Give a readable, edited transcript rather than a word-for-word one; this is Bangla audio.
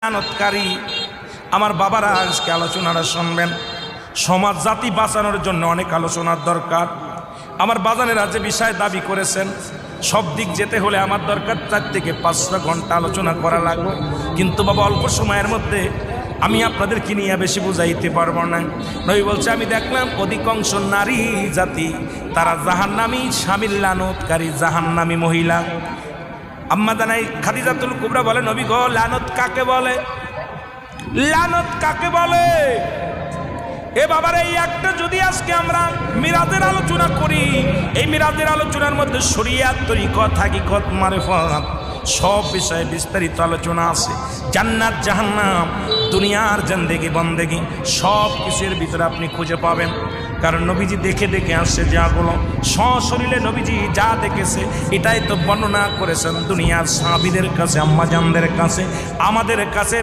লানতকারী আমার বাবারা আজকে আলোচনাটা শুনবেন। সমাজ জাতি বাঁচানোর জন্য অনেক আলোচনার দরকার। আমার বাজানেরা যে বিষয় দাবি করেছেন সব দিক যেতে হলে আমার দরকার 4 থেকে 5 ঘন্টা আলোচনা করা লাগবে, কিন্তু বাবা অল্প সময়ের মধ্যে আমি আপনাদেরকে নিয়ে বেশি বুঝাইতে পারবো না। নবী বলছে, আমি দেখলাম অধিকাংশ নারী জাতি তারা জাহান্নামী, স্বামীর লানতকারী জাহান্নামী মহিলা। আম্মা জানাই খাদিজাতুল কুবরা বলে, নবী গো, লানত কাকে বলে? লানত কাকে বলে? এ বাবার এই একটা যদি আজকে আমরা মিরাজের আলোচনা করি, এই মিরাজের আলোচনার মধ্যে শরিয়াত, তরিকত, হাকিকত, মারিফত সব বিষয়ে বিস্তারিত আলোচনা আছে। জান্নাত, জাহান্নাম, দুনিয়ার জিন্দেগি বন্দেগি সব কিছুর ভিতরে আপনি খুঁজে পাবেন। কারণ নবীজি দেখে দেখে আসছে যাগুলো, সশরীরে নবীজি যা দেখেছে এটাই তো বর্ণনা করেছেন দুনিয়ার সাহাবীদের কাছে, আম্মাজানদের কাছে, আমাদের কাছে।